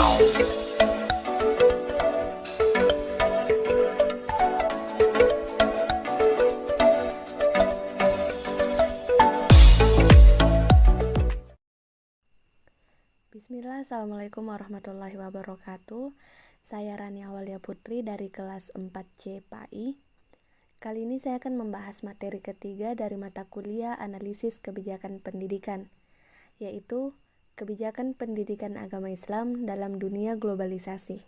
Bismillah, Assalamualaikum warahmatullahi wabarakatuh. Saya Rani Awalia Putri dari kelas 4C PAI. Kali ini saya akan membahas materi ketiga dari mata kuliah Analisis Kebijakan Pendidikan, yaitu Kebijakan Pendidikan Agama Islam dalam Dunia Globalisasi.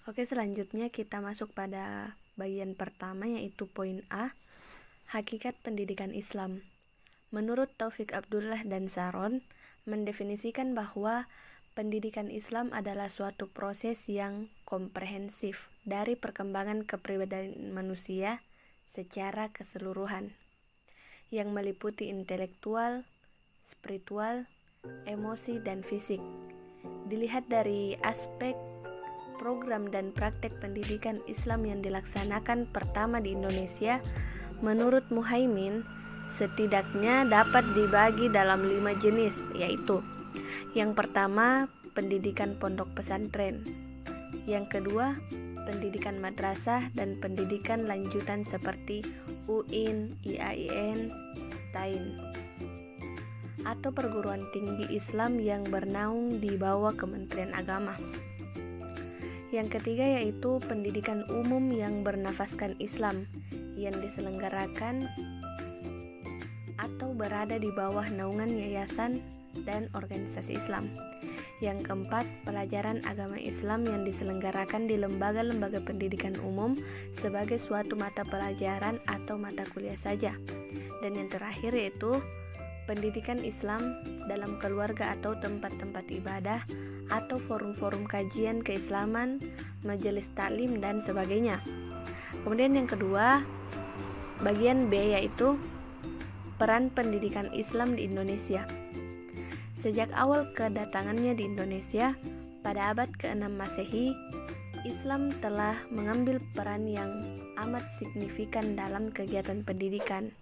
Oke, selanjutnya kita masuk pada bagian pertama, yaitu poin A, Hakikat Pendidikan Islam. Menurut Taufik Abdullah dan Saron, mendefinisikan bahwa pendidikan Islam adalah suatu proses yang komprehensif dari perkembangan kepribadian manusia secara keseluruhan, yang meliputi intelektual, spiritual, emosi, dan fisik. Dilihat dari aspek program dan praktek pendidikan Islam yang dilaksanakan pertama di Indonesia, menurut Muhaimin, setidaknya dapat dibagi dalam 5 jenis, yaitu yang pertama, pendidikan pondok pesantren, yang kedua, pendidikan madrasah dan pendidikan lanjutan seperti UIN, IAIN, STAIN, atau perguruan tinggi Islam yang bernaung di bawah Kementerian Agama. Yang ketiga yaitu pendidikan umum yang bernafaskan Islam yang diselenggarakan atau berada di bawah naungan yayasan dan organisasi Islam. Yang keempat, pelajaran agama Islam yang diselenggarakan di lembaga-lembaga pendidikan umum sebagai suatu mata pelajaran atau mata kuliah saja. Dan yang terakhir yaitu pendidikan Islam dalam keluarga atau tempat-tempat ibadah atau forum-forum kajian keislaman, majelis taklim dan sebagainya. Kemudian yang kedua, bagian B yaitu peran pendidikan Islam di Indonesia. Sejak awal kedatangannya di Indonesia pada abad ke-6 Masehi, Islam telah mengambil peran yang amat signifikan dalam kegiatan pendidikan.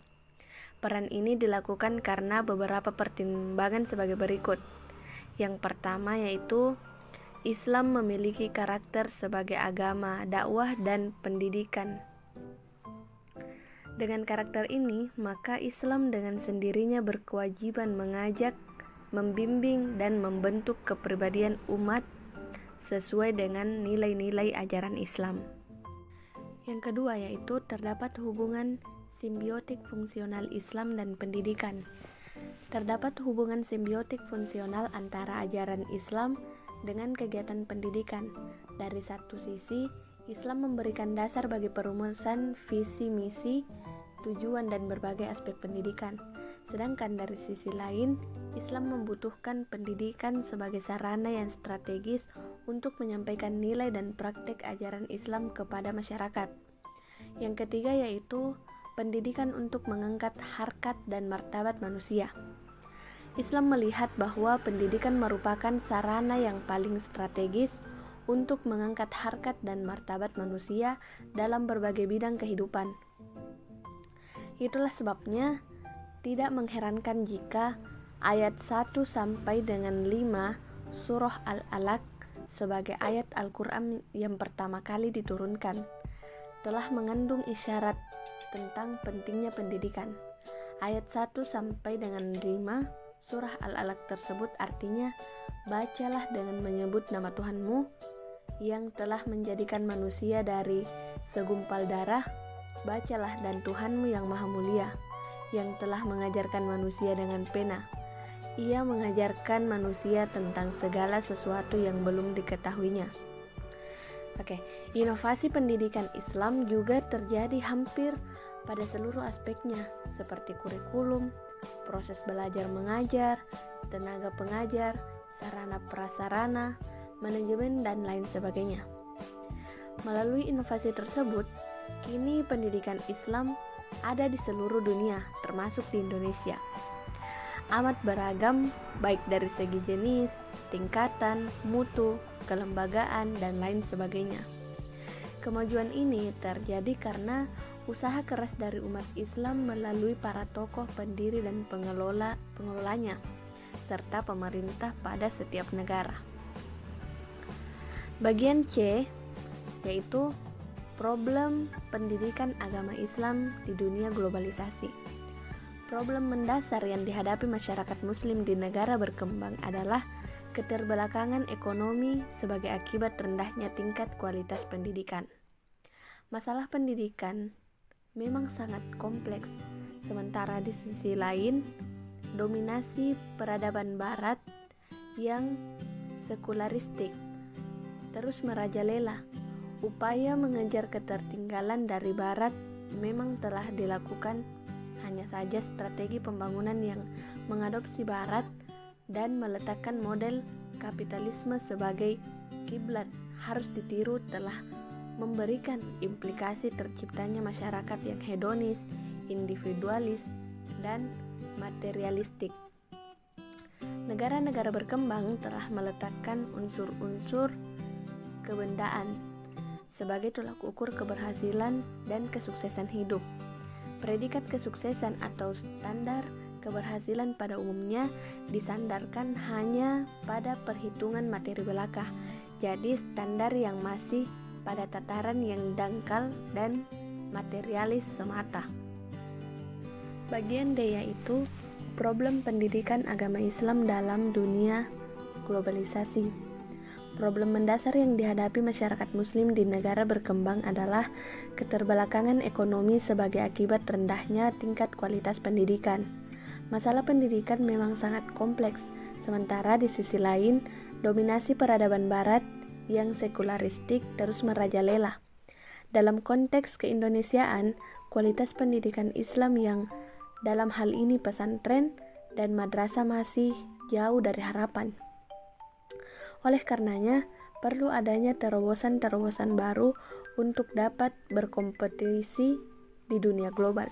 Peran ini dilakukan karena beberapa pertimbangan sebagai berikut. Yang pertama yaitu Islam memiliki karakter sebagai agama, dakwah, dan pendidikan. Dengan karakter ini, maka Islam dengan sendirinya berkewajiban mengajak, membimbing, dan membentuk kepribadian umat sesuai dengan nilai-nilai ajaran Islam. Yang kedua yaitu terdapat hubungan simbiotik fungsional Islam dan pendidikan. Terdapat hubungan simbiotik fungsional antara ajaran Islam dengan kegiatan pendidikan. Dari satu sisi, Islam memberikan dasar bagi perumusan visi misi, tujuan dan berbagai aspek pendidikan. Sedangkan dari sisi lain, Islam membutuhkan pendidikan sebagai sarana yang strategis untuk menyampaikan nilai dan praktek ajaran Islam kepada masyarakat. Yang ketiga yaitu pendidikan untuk mengangkat harkat dan martabat manusia. Islam melihat bahwa pendidikan merupakan sarana yang paling strategis untuk mengangkat harkat dan martabat manusia dalam berbagai bidang kehidupan. Itulah sebabnya tidak mengherankan jika ayat 1 sampai dengan 5 surah Al-Alaq sebagai ayat Al-Quran yang pertama kali diturunkan telah mengandung isyarat tentang pentingnya pendidikan. Ayat 1 sampai dengan 5 surah Al-Alaq tersebut artinya, bacalah dengan menyebut nama Tuhanmu yang telah menjadikan manusia dari segumpal darah, bacalah dan Tuhanmu yang maha mulia, yang telah mengajarkan manusia dengan pena. Ia mengajarkan manusia tentang segala sesuatu yang belum diketahuinya. Inovasi pendidikan Islam juga terjadi hampir pada seluruh aspeknya, seperti kurikulum, proses belajar mengajar, tenaga pengajar, sarana prasarana, manajemen, dan lain sebagainya. Melalui inovasi tersebut, kini pendidikan Islam ada di seluruh dunia, termasuk di Indonesia. Amat beragam, baik dari segi jenis, tingkatan, mutu, kelembagaan, dan lain sebagainya. Kemajuan ini terjadi karena usaha keras dari umat Islam melalui para tokoh pendiri dan pengelolanya, serta pemerintah pada setiap negara. Bagian C yaitu problem pendidikan agama Islam di dunia globalisasi. Problem mendasar yang dihadapi masyarakat muslim di negara berkembang adalah keterbelakangan ekonomi sebagai akibat rendahnya tingkat kualitas pendidikan. Masalah pendidikan memang sangat kompleks, sementara di sisi lain, dominasi peradaban barat yang sekularistik terus merajalela. Upaya mengejar ketertinggalan dari barat memang telah dilakukan, hanya saja strategi pembangunan yang mengadopsi barat dan meletakkan model kapitalisme sebagai kiblat harus ditiru telah memberikan implikasi terciptanya masyarakat yang hedonis, individualis, dan materialistik. Negara-negara berkembang telah meletakkan unsur-unsur kebendaan sebagai tolak ukur keberhasilan dan kesuksesan hidup. Predikat kesuksesan atau standar keberhasilan pada umumnya disandarkan hanya pada perhitungan materi belaka. Jadi standar yang masih pada tataran yang dangkal dan materialis semata. Bagian D yaitu problem pendidikan agama Islam dalam dunia globalisasi. Problem mendasar yang dihadapi masyarakat muslim di negara berkembang adalah keterbelakangan ekonomi sebagai akibat rendahnya tingkat kualitas pendidikan. Masalah pendidikan memang sangat kompleks, sementara di sisi lain, dominasi peradaban barat yang sekularistik terus merajalela. Dalam konteks keindonesiaan, kualitas pendidikan Islam yang dalam hal ini pesantren dan madrasah masih jauh dari harapan. Oleh karenanya, perlu adanya terobosan-terobosan baru untuk dapat berkompetisi di dunia global.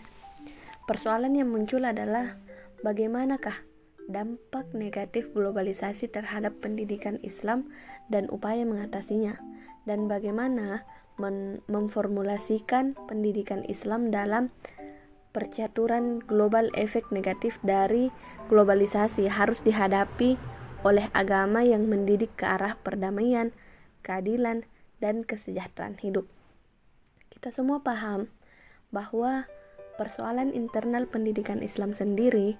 Persoalan yang muncul adalah bagaimanakah dampak negatif globalisasi terhadap pendidikan Islam dan upaya mengatasinya, dan bagaimana memformulasikan pendidikan Islam dalam percaturan global. Efek negatif dari globalisasi harus dihadapi oleh agama yang mendidik ke arah perdamaian, keadilan, dan kesejahteraan hidup. Kita semua paham bahwa persoalan internal pendidikan Islam sendiri,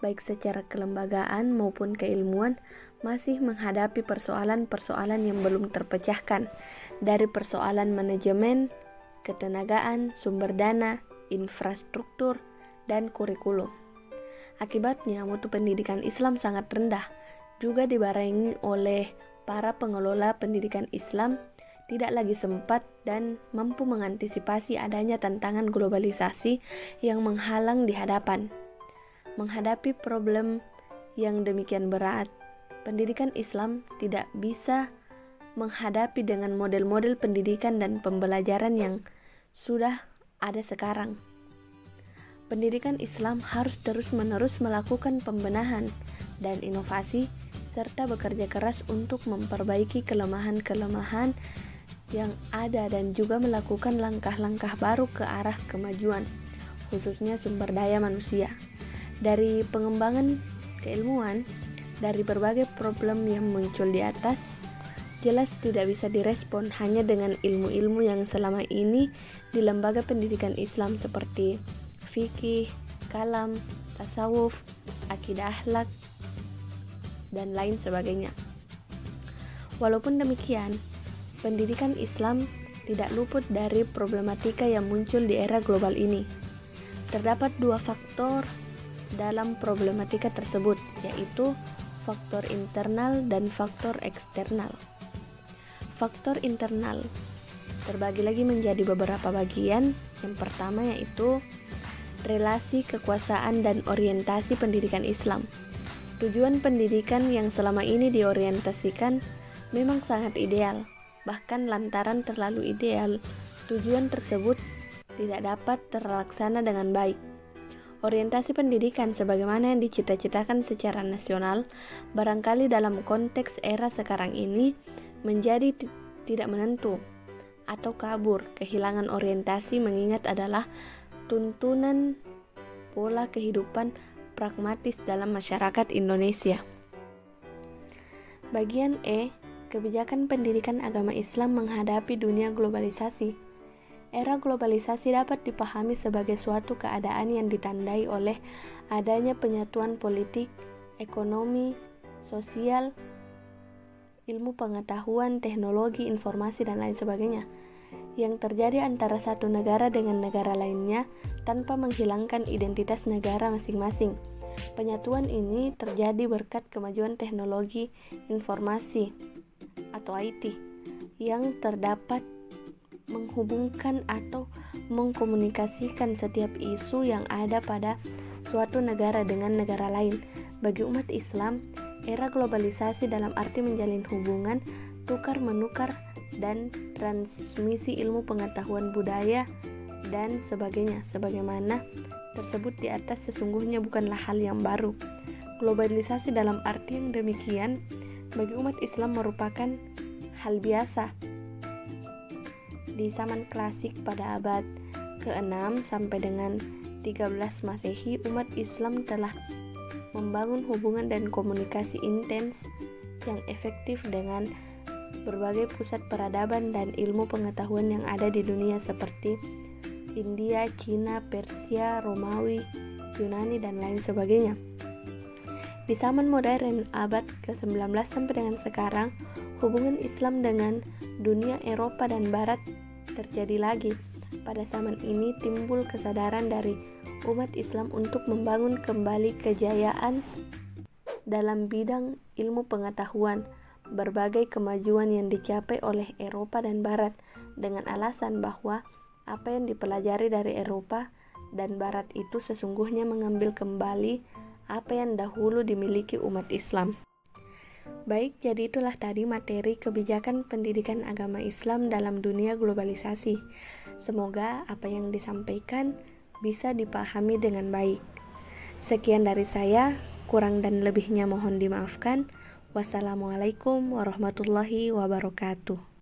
baik secara kelembagaan maupun keilmuan, masih menghadapi persoalan-persoalan yang belum terpecahkan, dari persoalan manajemen, ketenagaan, sumber dana, infrastruktur, dan kurikulum. Akibatnya, mutu pendidikan Islam sangat rendah, juga dibarengi oleh para pengelola pendidikan Islam tidak lagi sempat dan mampu mengantisipasi adanya tantangan globalisasi yang menghalang di hadapan. Menghadapi problem yang demikian berat, pendidikan Islam tidak bisa menghadapi dengan model-model pendidikan dan pembelajaran yang sudah ada sekarang. Pendidikan Islam harus terus-menerus melakukan pembenahan dan inovasi serta bekerja keras untuk memperbaiki kelemahan-kelemahan yang ada dan juga melakukan langkah-langkah baru ke arah kemajuan, khususnya sumber daya manusia. Dari pengembangan keilmuan, dari berbagai problem yang muncul di atas, jelas tidak bisa direspon hanya dengan ilmu-ilmu yang selama ini di lembaga pendidikan Islam seperti fikih, kalam, tasawuf, akidah akhlak, dan lain sebagainya. Walaupun demikian, pendidikan Islam tidak luput dari problematika yang muncul di era global ini. Terdapat dua faktor dalam problematika tersebut, yaitu faktor internal dan faktor eksternal. Faktor internal terbagi lagi menjadi beberapa bagian. Yang pertama yaitu relasi kekuasaan dan orientasi pendidikan Islam. Tujuan pendidikan yang selama ini diorientasikan memang sangat ideal. Bahkan lantaran terlalu ideal, tujuan tersebut tidak dapat terlaksana dengan baik. Orientasi pendidikan sebagaimana yang dicita-citakan secara nasional, barangkali dalam konteks era sekarang ini menjadi tidak menentu atau kabur. Kehilangan orientasi mengingat adalah tuntunan pola kehidupan pragmatis dalam masyarakat Indonesia. Bagian E, kebijakan pendidikan agama Islam menghadapi dunia globalisasi. Era globalisasi dapat dipahami sebagai suatu keadaan yang ditandai oleh adanya penyatuan politik, ekonomi, sosial, ilmu pengetahuan, teknologi, informasi, dan lain sebagainya, yang terjadi antara satu negara dengan negara lainnya tanpa menghilangkan identitas negara masing-masing. Penyatuan ini terjadi berkat kemajuan teknologi informasi atau IT yang terdapat menghubungkan atau mengkomunikasikan setiap isu yang ada pada suatu negara dengan negara lain. Bagi umat Islam, era globalisasi dalam arti menjalin hubungan, tukar-menukar, dan transmisi ilmu pengetahuan budaya dan sebagainya. Sebagaimana tersebut di atas sesungguhnya bukanlah hal yang baru. Globalisasi dalam arti yang demikian bagi umat Islam merupakan hal biasa. Di zaman klasik pada abad ke-6 sampai dengan 13 Masehi, umat Islam telah membangun hubungan dan komunikasi intens yang efektif dengan berbagai pusat peradaban dan ilmu pengetahuan yang ada di dunia seperti India, Cina, Persia, Romawi, Yunani, dan lain sebagainya. Di zaman modern abad ke-19 sampai dengan sekarang, hubungan Islam dengan dunia Eropa dan Barat terjadi lagi. Pada zaman ini timbul kesadaran dari umat Islam untuk membangun kembali kejayaan dalam bidang ilmu pengetahuan. Berbagai kemajuan yang dicapai oleh Eropa dan Barat dengan alasan bahwa apa yang dipelajari dari Eropa dan Barat itu sesungguhnya mengambil kembali apa yang dahulu dimiliki umat Islam. Baik, jadi itulah tadi materi kebijakan pendidikan agama Islam dalam dunia globalisasi. Semoga apa yang disampaikan bisa dipahami dengan baik. Sekian dari saya, kurang dan lebihnya mohon dimaafkan. Wassalamualaikum warahmatullahi wabarakatuh.